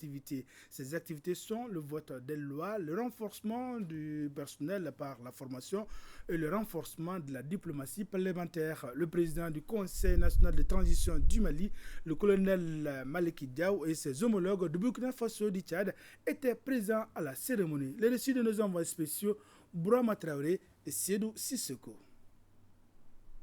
activités. Ces activités sont le vote des lois, le renforcement du personnel par la formation et le renforcement de la diplomatie parlementaire. Le président du Conseil national de transition du Mali, le colonel Maliki Diaw et ses homologues de Burkina Faso et du Tchad étaient présents à la cérémonie. Les récits de nos envoyés spéciaux, Bourama Traoré et Siedou Sissoko.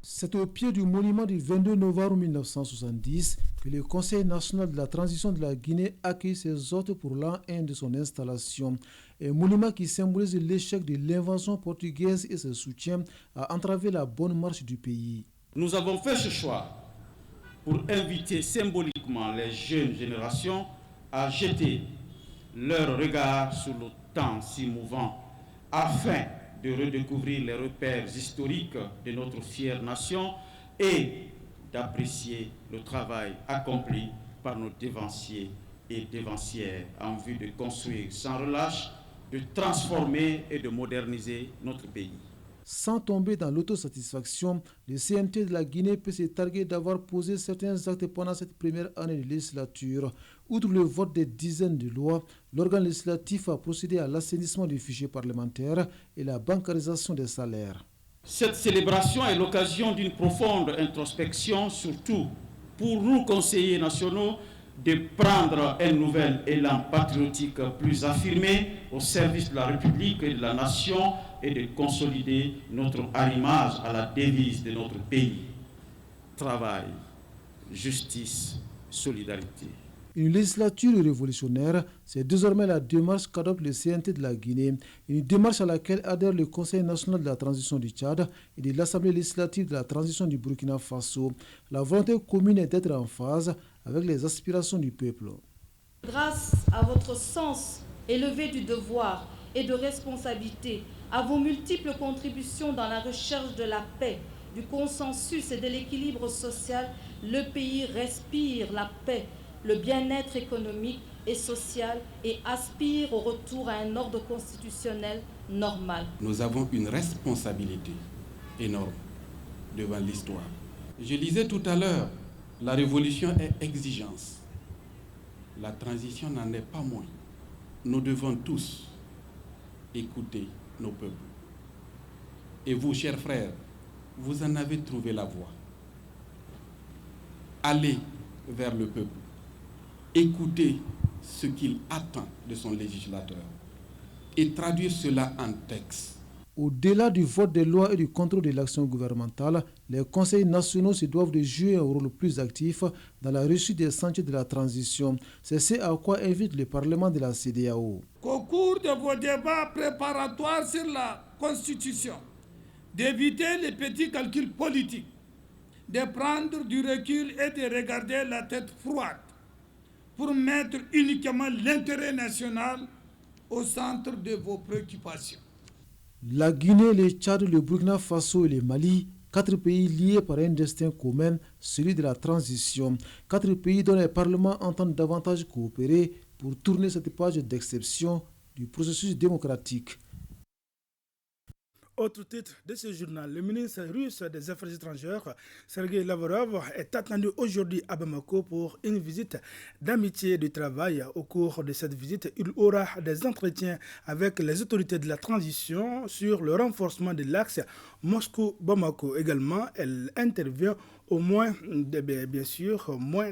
C'est au pied du monument du 22 novembre 1970 que le Conseil national de la transition de la Guinée accueille ses hôtes pour l'an 1 de son installation. Un monument qui symbolise l'échec de l'invention portugaise et ses soutiens à entraver la bonne marche du pays. Nous avons fait ce choix pour inviter symboliquement les jeunes générations à jeter leur regard sur le temps si mouvant afin de redécouvrir les repères historiques de notre fière nation et d'apprécier le travail accompli par nos dévanciers et dévancières en vue de construire sans relâche, de transformer et de moderniser notre pays. Sans tomber dans l'autosatisfaction, le CNT de la Guinée peut se targuer d'avoir posé certains actes pendant cette première année de législature. Outre le vote des dizaines de lois, l'organe législatif a procédé à l'assainissement du fichier parlementaire et la bancarisation des salaires. Cette célébration est l'occasion d'une profonde introspection, surtout pour nous conseillers nationaux, de prendre un nouvel élan patriotique plus affirmé au service de la République et de la nation et de consolider notre arrimage à la devise de notre pays. Travail, justice, solidarité. Une législature révolutionnaire, c'est désormais la démarche qu'adopte le CNT de la Guinée, une démarche à laquelle adhère le Conseil national de la transition du Tchad et de l'Assemblée législative de la transition du Burkina Faso. La volonté commune est d'être en phase avec les aspirations du peuple. Grâce à votre sens élevé du devoir et de responsabilité, à vos multiples contributions dans la recherche de la paix, du consensus et de l'équilibre social, le pays respire la paix, le bien-être économique et social et aspire au retour à un ordre constitutionnel normal. Nous avons une responsabilité énorme devant l'histoire. Je lisais tout à l'heure, la révolution est exigence. La transition n'en est pas moins. Nous devons tous écouter nos peuples. Et vous, chers frères, vous en avez trouvé la voie. Allez vers le peuple. Écoutez ce qu'il attend de son législateur et traduire cela en texte. Au-delà du vote des lois et du contrôle de l'action gouvernementale, les conseils nationaux se doivent de jouer un rôle plus actif dans la réussite des sentiers de la transition. C'est ce à quoi invite le Parlement de la CEDEAO. Qu'au cours de vos débats préparatoires sur la Constitution, d'éviter les petits calculs politiques, de prendre du recul et de regarder la tête froide pour mettre uniquement l'intérêt national au centre de vos préoccupations. La Guinée, le Tchad, le Burkina Faso et le Mali, 4 pays liés par un destin commun, celui de la transition. 4 pays dont les parlements entendent davantage coopérer pour tourner cette page d'exception du processus démocratique. Autre titre de ce journal, le ministre russe des Affaires étrangères, Sergei Lavrov, est attendu aujourd'hui à Bamako pour une visite d'amitié et de travail. Au cours de cette visite, il aura des entretiens avec les autorités de la transition sur le renforcement de l'axe Moscou-Bamako. Également, elle intervient moins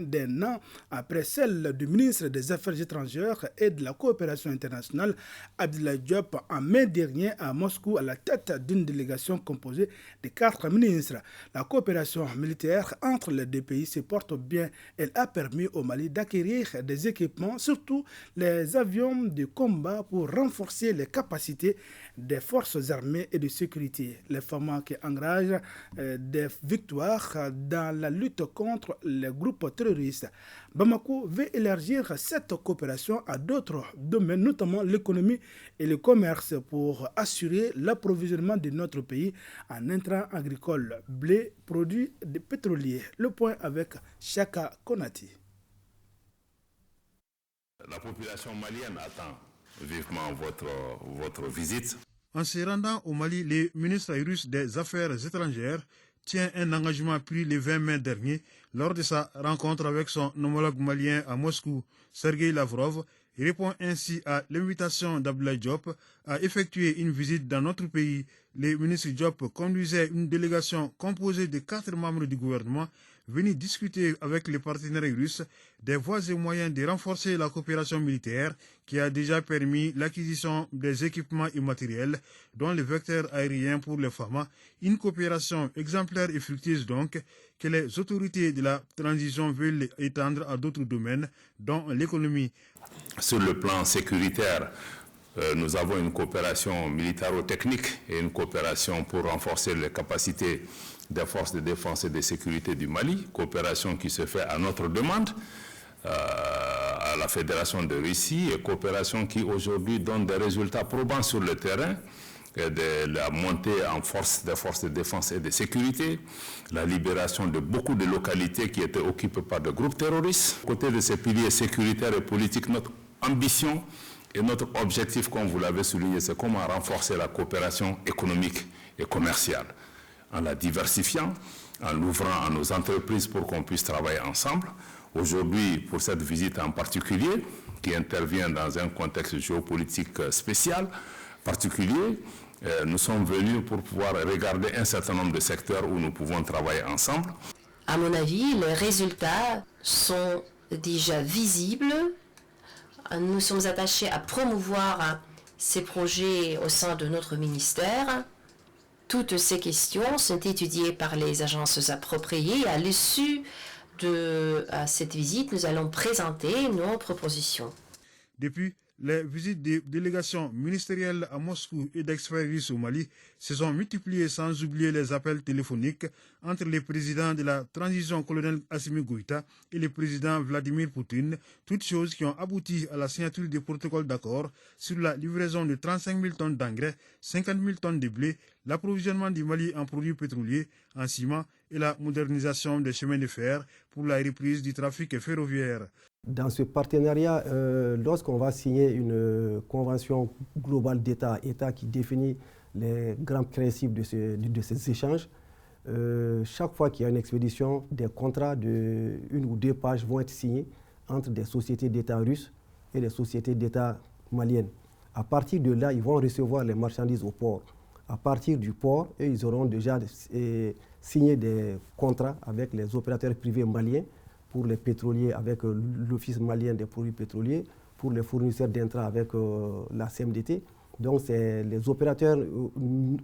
d'un an après celle du ministre des Affaires étrangères et de la coopération internationale, Abdoulaye Diop, en mai dernier à Moscou à la tête d'une délégation composée de 4 ministres. La coopération militaire entre les deux pays se porte bien. Elle a permis au Mali d'acquérir des équipements, surtout les avions de combat pour renforcer les capacités des forces armées et de sécurité. Les formats qui engagent des victoires dans la lutte contre les groupes terroristes. Bamako veut élargir cette coopération à d'autres domaines, notamment l'économie et le commerce, pour assurer l'approvisionnement de notre pays en intrants agricoles, blé, produits pétroliers. Le point avec Chaka Konati. La population malienne attend vivement votre visite. En se rendant au Mali, le ministre russe des Affaires étrangères tient un engagement pris le 20 mai dernier lors de sa rencontre avec son homologue malien à Moscou, Sergei Lavrov, répond ainsi à l'invitation d'Abdoulaye Diop à effectuer une visite dans notre pays. Le ministre Diop conduisait une délégation composée de 4 membres du gouvernement venus discuter avec les partenaires russes des voies et moyens de renforcer la coopération militaire qui a déjà permis l'acquisition des équipements immatériels, dont les vecteurs aériens pour les FAMA, une coopération exemplaire et fructueuse donc que les autorités de la transition veulent étendre à d'autres domaines, dont l'économie. Sur le plan sécuritaire, nous avons une coopération militaro-technique et une coopération pour renforcer les capacités des forces de défense et de sécurité du Mali, coopération qui se fait à notre demande à la Fédération de Russie et coopération qui aujourd'hui donne des résultats probants sur le terrain, de la montée en force des forces de défense et de sécurité, la libération de beaucoup de localités qui étaient occupées par des groupes terroristes. À côté de ces piliers sécuritaires et politiques, notre ambition et notre objectif, comme vous l'avez souligné, c'est comment renforcer la coopération économique et commerciale, en la diversifiant, en l'ouvrant à nos entreprises pour qu'on puisse travailler ensemble. Aujourd'hui, pour cette visite en particulier, qui intervient dans un contexte géopolitique spécial, particulier, nous sommes venus pour pouvoir regarder un certain nombre de secteurs où nous pouvons travailler ensemble. À mon avis, les résultats sont déjà visibles. Nous sommes attachés à promouvoir ces projets au sein de notre ministère. Toutes ces questions sont étudiées par les agences appropriées. À l'issue de cette visite, nous allons présenter nos propositions. Depuis les visites des délégations ministérielles à Moscou et d'experts russes au Mali se sont multipliées sans oublier les appels téléphoniques entre les présidents de la transition colonel Assimi Goïta et le président Vladimir Poutine, toutes choses qui ont abouti à la signature des protocoles d'accord sur la livraison de 35 000 tonnes d'engrais, 50 000 tonnes de blé, l'approvisionnement du Mali en produits pétroliers, en ciment et la modernisation des chemins de fer pour la reprise du trafic ferroviaire. Dans ce partenariat, lorsqu'on va signer une convention globale d'État à État qui définit les grands principes de ces échanges, chaque fois qu'il y a une expédition, des contrats de 1 ou 2 pages vont être signés entre des sociétés d'État russes et des sociétés d'État maliennes. À partir de là, ils vont recevoir les marchandises au port. À partir du port, ils auront déjà signé des contrats avec les opérateurs privés maliens pour les pétroliers avec l'Office malien des produits pétroliers, pour les fournisseurs d'intrants avec la CMDT. Donc les opérateurs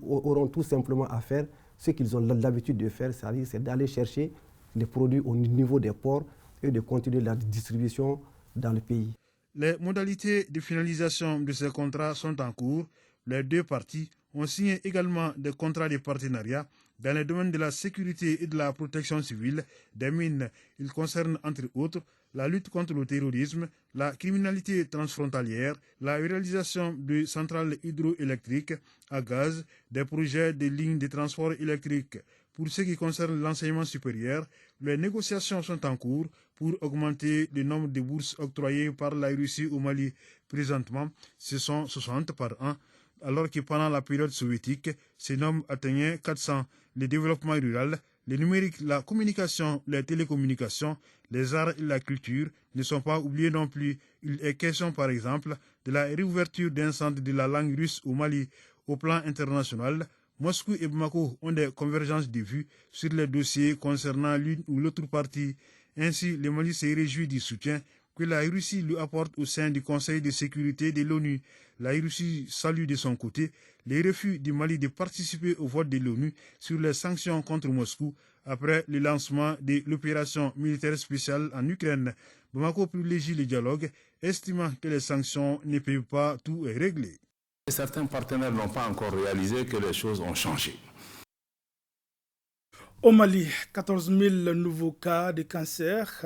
auront tout simplement à faire ce qu'ils ont l'habitude de faire, c'est d'aller chercher les produits au niveau des ports et de continuer la distribution dans le pays. Les modalités de finalisation de ces contrats sont en cours. Les 2 parties ont signé également des contrats de partenariat dans les domaines de la sécurité et de la protection civile, des mines. Ils concernent entre autres la lutte contre le terrorisme, la criminalité transfrontalière, la réalisation de centrales hydroélectriques à gaz, des projets de lignes de transport électrique. Pour ce qui concerne l'enseignement supérieur, les négociations sont en cours pour augmenter le nombre de bourses octroyées par la Russie au Mali. Présentement, ce sont 60 par an, alors que pendant la période soviétique, ce nombre atteignait 400. Le développement rural, le numérique, la communication, les télécommunications, les arts et la culture ne sont pas oubliés non plus. Il est question par exemple de la réouverture d'un centre de la langue russe au Mali. Au plan international, Moscou et Bamako ont des convergences de vues sur les dossiers concernant l'une ou l'autre partie. Ainsi, le Mali se réjouit du soutien que la Russie lui apporte au sein du Conseil de sécurité de l'ONU. La Russie salue de son côté les refus du Mali de participer au vote de l'ONU sur les sanctions contre Moscou après le lancement de l'opération militaire spéciale en Ukraine. Bamako privilégie le dialogue, estimant que les sanctions ne peuvent pas tout régler. Certains partenaires n'ont pas encore réalisé que les choses ont changé. Au Mali, 14 000 nouveaux cas de cancer,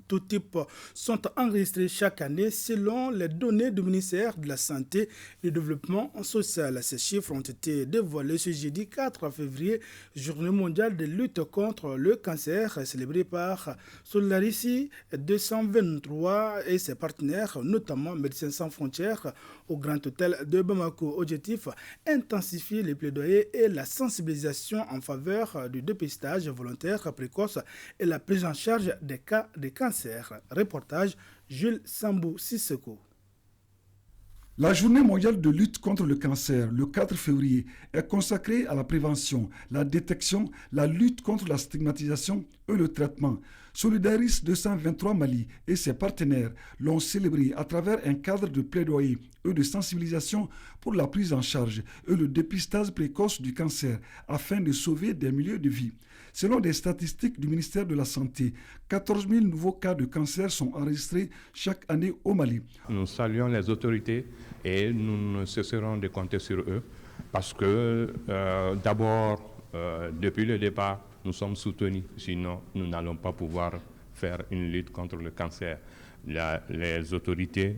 tout type, sont enregistrés chaque année selon les données du ministère de la Santé et du Développement social. Ces chiffres ont été dévoilés ce jeudi 4 février, journée mondiale de lutte contre le cancer, célébrée par Solidarité 223 et ses partenaires, notamment Médecins sans frontières, au Grand Hôtel de Bamako. Objectif, intensifier les plaidoyers et la sensibilisation en faveur du dépistage volontaire précoce et la prise en charge des cas de cancer. Reportage Jules Sambou Sisseko. La journée mondiale de lutte contre le cancer, le 4 février, est consacrée à la prévention, la détection, la lutte contre la stigmatisation et le traitement. Solidaris 223 Mali et ses partenaires l'ont célébré à travers un cadre de plaidoyer et de sensibilisation pour la prise en charge et le dépistage précoce du cancer afin de sauver des milliers de vies. Selon des statistiques du ministère de la Santé, 14 000 nouveaux cas de cancer sont enregistrés chaque année au Mali. Nous saluons les autorités et nous ne cesserons de compter sur eux parce que d'abord, depuis le départ, nous sommes soutenus. Sinon, nous n'allons pas pouvoir faire une lutte contre le cancer. Les autorités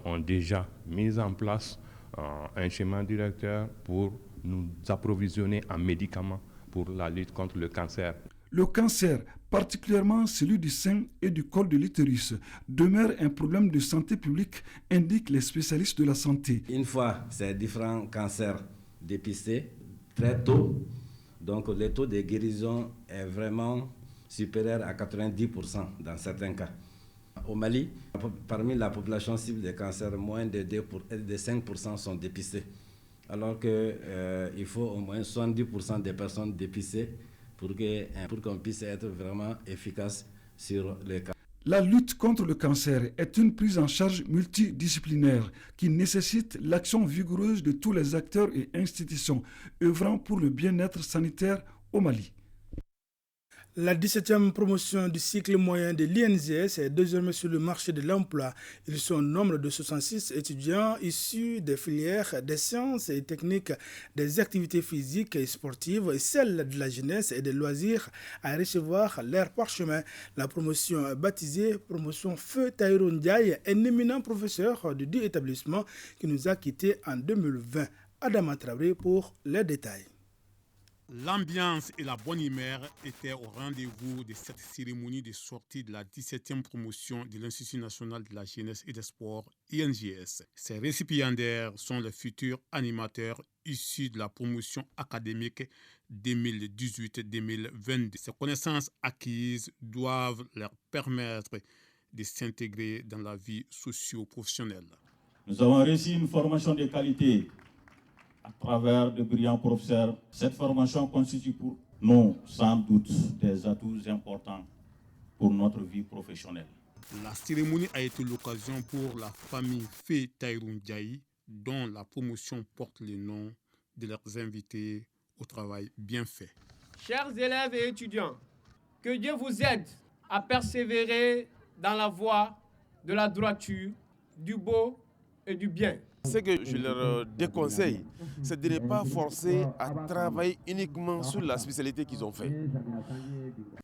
ont déjà mis en place un schéma directeur pour nous approvisionner en médicaments pour la lutte contre le cancer. Le cancer, particulièrement celui du sein et du col de l'utérus, demeure un problème de santé publique, indiquent les spécialistes de la santé. Une fois ces différents cancers dépistés très tôt, donc le taux de guérison est vraiment supérieur à 90% dans certains cas. Au Mali, parmi la population cible des cancers, moins de 5% sont dépistés. Alors qu'il faut au moins 70% des personnes dépistées pour qu'on puisse être vraiment efficace sur les cas. La lutte contre le cancer est une prise en charge multidisciplinaire qui nécessite l'action vigoureuse de tous les acteurs et institutions œuvrant pour le bien-être sanitaire au Mali. La 17e promotion du cycle moyen de l'INGS est désormais sur le marché de l'emploi. Ils sont au nombre de 66 étudiants issus des filières des sciences et techniques, des activités physiques et sportives et celles de la jeunesse et des loisirs à recevoir leur parchemin. La promotion baptisée Promotion Feu Tahirou Ndiaye est un éminent professeur du dit établissement qui nous a quittés en 2020. Adama Traoré pour les détails. L'ambiance et la bonne humeur étaient au rendez-vous de cette cérémonie de sortie de la 17e promotion de l'Institut national de la jeunesse et des sports, INGS. Ces récipiendaires sont les futurs animateurs issus de la promotion académique 2018-2022. Ces connaissances acquises doivent leur permettre de s'intégrer dans la vie socio-professionnelle. Nous avons reçu une formation de qualité à travers de brillants professeurs. Cette formation constitue pour nous, sans doute, des atouts importants pour notre vie professionnelle. La cérémonie a été l'occasion pour la famille Feu Tahirou Ndiaye, dont la promotion porte le nom de leurs invités au travail bien fait. Chers élèves et étudiants, que Dieu vous aide à persévérer dans la voie de la droiture, du beau et du bien. Ce que je leur déconseille, c'est de ne pas forcer à travailler uniquement sur la spécialité qu'ils ont fait.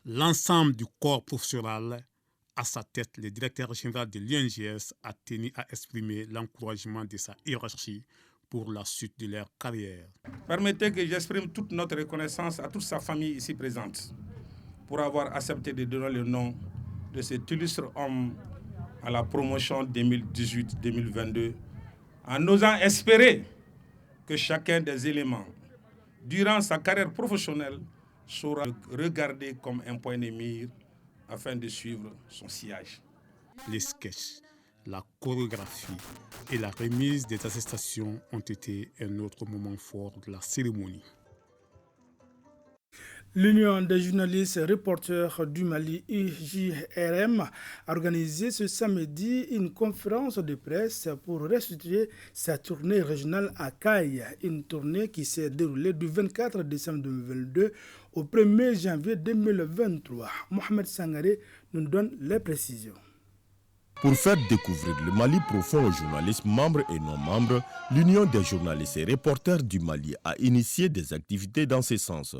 L'ensemble du corps professoral, à sa tête, le directeur général de l'INGS a tenu à exprimer l'encouragement de sa hiérarchie pour la suite de leur carrière. Permettez que j'exprime toute notre reconnaissance à toute sa famille ici présente pour avoir accepté de donner le nom de cet illustre homme à la promotion 2018-2022, en osant espérer que chacun des éléments, durant sa carrière professionnelle, sera regardé comme un point de mire afin de suivre son sillage. Les sketchs, la chorégraphie et la remise des attestations ont été un autre moment fort de la cérémonie. L'Union des journalistes et reporters du Mali, UJRM, a organisé ce samedi une conférence de presse pour restituer sa tournée régionale à Caille, une tournée qui s'est déroulée du 24 décembre 2022 au 1er janvier 2023. Mohamed Sangaré nous donne les précisions. Pour faire découvrir le Mali profond aux journalistes membres et non membres, l'Union des journalistes et reporters du Mali a initié des activités dans ce sens.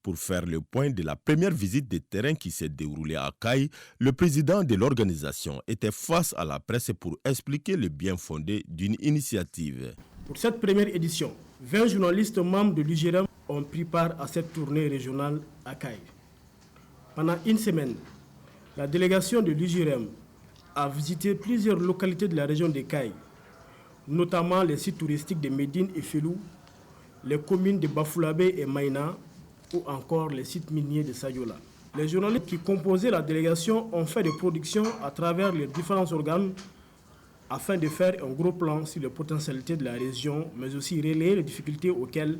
Pour faire le point de la première visite de terrain qui s'est déroulée à Caille, le président de l'organisation était face à la presse pour expliquer le bien fondé d'une initiative. Pour cette première édition, 20 journalistes membres de l'UJRM ont pris part à cette tournée régionale à Caille. Pendant une semaine, la délégation de l'UJRM a visité plusieurs localités de la région de Caille, notamment les sites touristiques de Médine et Felou, les communes de Bafoulabé et Maïna, ou encore les sites miniers de Sayola. Les journalistes qui composaient la délégation ont fait des productions à travers les différents organes afin de faire un gros plan sur les potentialités de la région, mais aussi relayer les difficultés auxquelles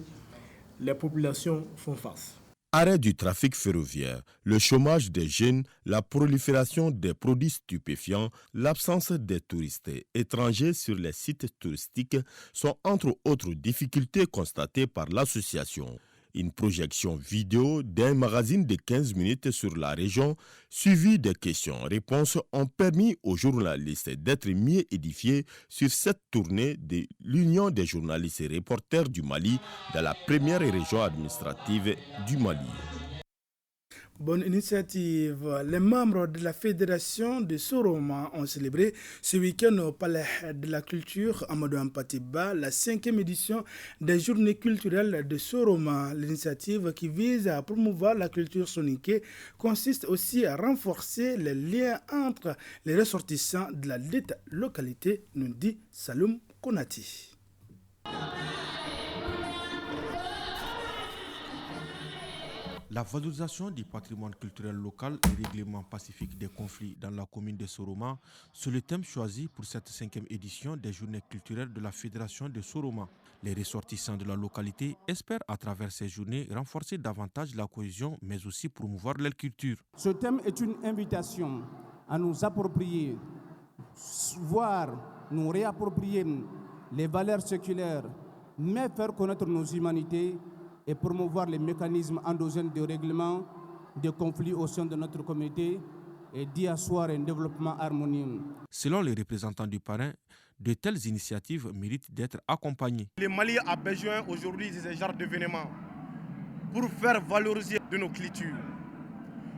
les populations font face. Arrêt du trafic ferroviaire, le chômage des jeunes, la prolifération des produits stupéfiants, l'absence des touristes étrangers sur les sites touristiques sont entre autres difficultés constatées par l'association. Une projection vidéo d'un magazine de 15 minutes sur la région, suivi des questions-réponses, ont permis aux journalistes d'être mieux édifiés sur cette tournée de l'Union des journalistes et reporters du Mali dans la première région administrative du Mali. Bonne initiative. Les membres de la Fédération de Soroma ont célébré ce week-end au Palais de la Culture Amadou Hampâté-Bâ la 5e édition des Journées culturelles de Soroma. L'initiative qui vise à promouvoir la culture soninké consiste aussi à renforcer les liens entre les ressortissants de la dite localité, nous dit Saloum Konati. La valorisation du patrimoine culturel local et règlement pacifique des conflits dans la commune de Soroma, c'est le thème choisi pour cette 5e édition des Journées culturelles de la Fédération de Soroma. Les ressortissants de la localité espèrent à travers ces journées renforcer davantage la cohésion, mais aussi promouvoir leur culture. Ce thème est une invitation à nous approprier, voire nous réapproprier les valeurs séculaires, mais faire connaître nos humanités et promouvoir les mécanismes endogènes de règlement des conflits au sein de notre communauté et d'y asseoir un développement harmonieux. Selon les représentants du parrain, de telles initiatives méritent d'être accompagnées. Le Mali a besoin aujourd'hui de ce genre d'événements pour faire valoriser de nos cultures.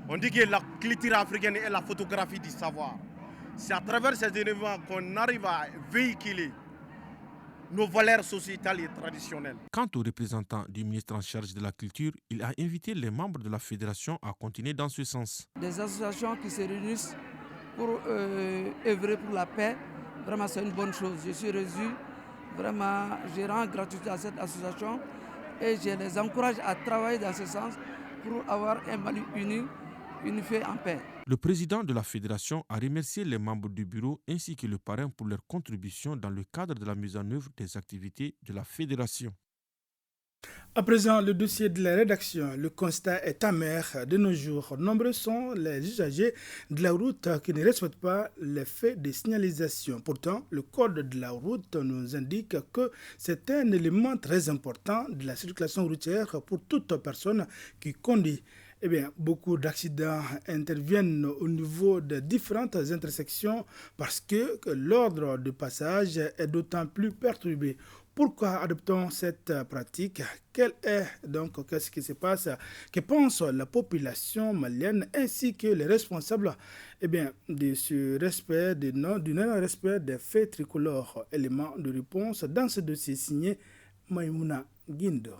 On dit que la culture africaine est la photographie du savoir. C'est à travers ces événements qu'on arrive à véhiculer nos valeurs sociétales et traditionnelles. Quant au représentant du ministre en charge de la culture, il a invité les membres de la fédération à continuer dans ce sens. Des associations qui se réunissent pour œuvrer pour la paix, vraiment c'est une bonne chose. Je suis reçu, vraiment je rends gratitude à cette association et je les encourage à travailler dans ce sens pour avoir un Mali uni, unifié en paix. Le président de la fédération a remercié les membres du bureau ainsi que le parrain pour leur contribution dans le cadre de la mise en œuvre des activités de la fédération. À présent, le dossier de la rédaction. Le constat est amer de nos jours. Nombreux sont les usagers de la route qui ne respectent pas les faits de signalisation. Pourtant, le code de la route nous indique que c'est un élément très important de la circulation routière pour toute personne qui conduit. Eh bien, beaucoup d'accidents interviennent au niveau de différentes intersections parce que l'ordre de passage est d'autant plus perturbé. Pourquoi adoptons cette pratique? Qu'est-ce qui se passe? Que pense la population malienne ainsi que les responsables de ce respect, du non-respect des faits tricolores? Élément de réponse dans ce dossier signé Maïmouna Guindo.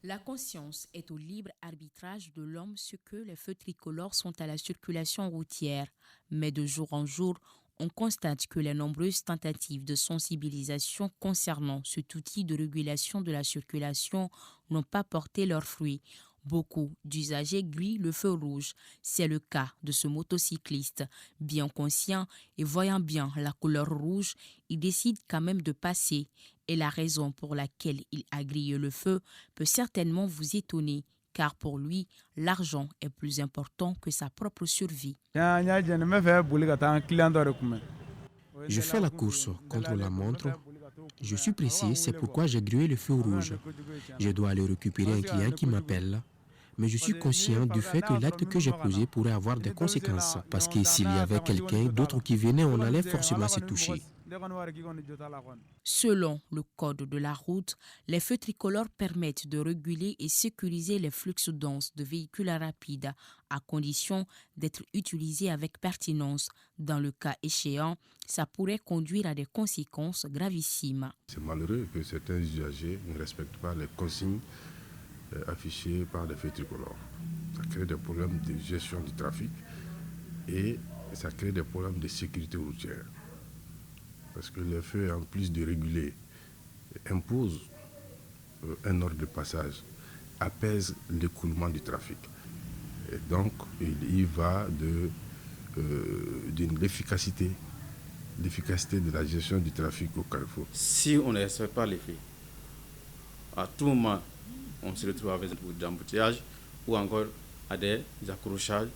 La conscience est au libre arbitrage de l'homme ce que les feux tricolores sont à la circulation routière. Mais de jour en jour, on constate que les nombreuses tentatives de sensibilisation concernant cet outil de régulation de la circulation n'ont pas porté leurs fruits. Beaucoup d'usagers grillent le feu rouge. C'est le cas de ce motocycliste. Bien conscient et voyant bien la couleur rouge, il décide quand même de passer. Et la raison pour laquelle il a grillé le feu peut certainement vous étonner, car pour lui, l'argent est plus important que sa propre survie. Je fais la course contre la montre. Je suis pressé, c'est pourquoi j'ai grillé le feu rouge. Je dois aller récupérer un client qui m'appelle. Mais je suis conscient du fait que l'acte que j'ai posé pourrait avoir des conséquences. Parce que s'il y avait quelqu'un d'autre qui venait, on allait forcément se toucher. Selon le code de la route, les feux tricolores permettent de réguler et sécuriser les flux denses de véhicules rapides, à condition d'être utilisés avec pertinence. Dans le cas échéant, ça pourrait conduire à des conséquences gravissimes. C'est malheureux que certains usagers ne respectent pas les consignes affichées par les feux tricolores. Ça crée des problèmes de gestion du trafic et ça crée des problèmes de sécurité routière. Parce que les feux, en plus de réguler, imposent un ordre de passage, apaisent l'écoulement du trafic. Et donc, il y va de l'efficacité l'efficacité de la gestion du trafic au carrefour. Si on ne respecte pas les feux, à tout moment, on se retrouve avec des embouteillages ou encore à des accrochages.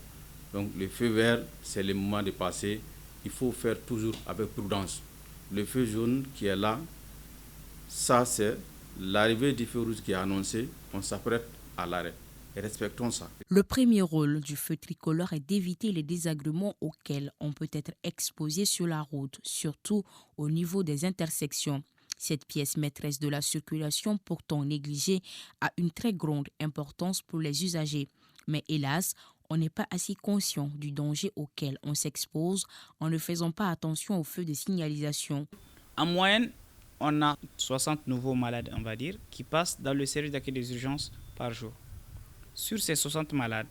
Donc le feu vert, c'est le moment de passer. Il faut faire toujours avec prudence. Le feu jaune qui est là, ça c'est l'arrivée du feu rouge qui est annoncé. On s'apprête à l'arrêt. Et respectons ça. Le premier rôle du feu tricolore est d'éviter les désagréments auxquels on peut être exposé sur la route, surtout au niveau des intersections. Cette pièce maîtresse de la circulation, pourtant négligée, a une très grande importance pour les usagers. Mais hélas, on n'est pas assez conscient du danger auquel on s'expose en ne faisant pas attention aux feux de signalisation. En moyenne, on a 60 nouveaux malades, on va dire, qui passent dans le service d'accueil des urgences par jour. Sur ces 60 malades,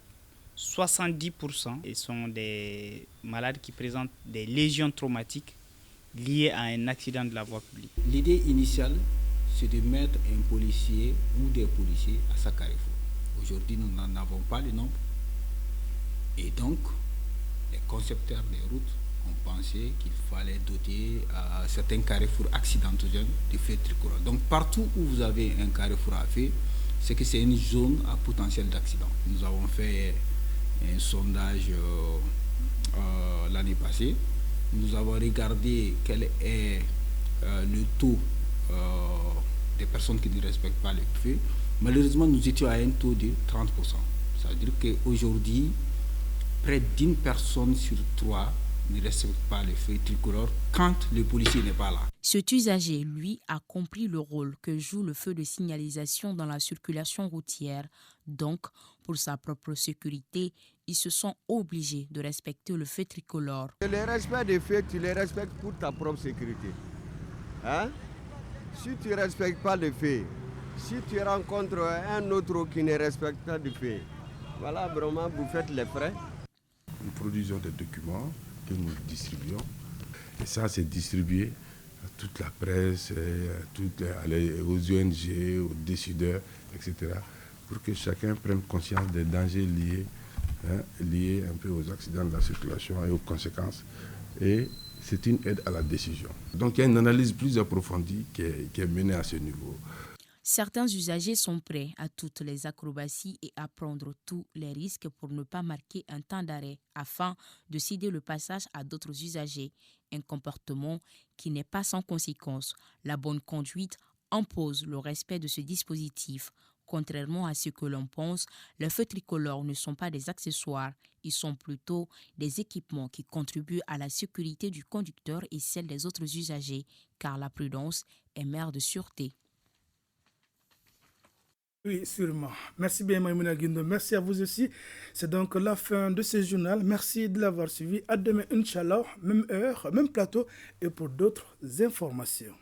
70% sont des malades qui présentent des lésions traumatiques liées à un accident de la voie publique. L'idée initiale, c'est de mettre un policier ou des policiers à chaque carrefour. Aujourd'hui, nous n'en avons pas le nombre. Et donc, les concepteurs des routes ont pensé qu'il fallait doter à certains carrefours accidentogènes de feux tricolores. Donc, partout où vous avez un carrefour à feu, c'est que c'est une zone à potentiel d'accident. Nous avons fait un sondage l'année passée. Nous avons regardé quel est le taux des personnes qui ne respectent pas les feux. Malheureusement, nous étions à un taux de 30%. Ça veut dire qu'aujourd'hui, près d'une personne sur 3 ne respecte pas les feux tricolores quand le policier n'est pas là. Cet usager, lui, a compris le rôle que joue le feu de signalisation dans la circulation routière. Donc, pour sa propre sécurité, ils se sont obligés de respecter le feu tricolore. Le respect des feux, tu les respectes pour ta propre sécurité. Hein? Si tu ne respectes pas le feu, si tu rencontres un autre qui ne respecte pas le feu, voilà, vraiment, vous faites les frais. Nous produisons des documents que nous distribuons. Et ça, c'est distribué à toute la presse, aux ONG, aux décideurs, etc. pour que chacun prenne conscience des dangers liés un peu aux accidents de la circulation et aux conséquences. Et c'est une aide à la décision. Donc il y a une analyse plus approfondie qui est menée à ce niveau. Certains usagers sont prêts à toutes les acrobaties et à prendre tous les risques pour ne pas marquer un temps d'arrêt afin de céder le passage à d'autres usagers. Un comportement qui n'est pas sans conséquence. La bonne conduite impose le respect de ce dispositif. Contrairement à ce que l'on pense, les feux tricolores ne sont pas des accessoires. Ils sont plutôt des équipements qui contribuent à la sécurité du conducteur et celle des autres usagers, car la prudence est mère de sûreté. Oui, sûrement. Merci bien, Maïmouna Guindo. Merci à vous aussi. C'est donc la fin de ce journal. Merci de l'avoir suivi. À demain, Inch'Allah, même heure, même plateau et pour d'autres informations.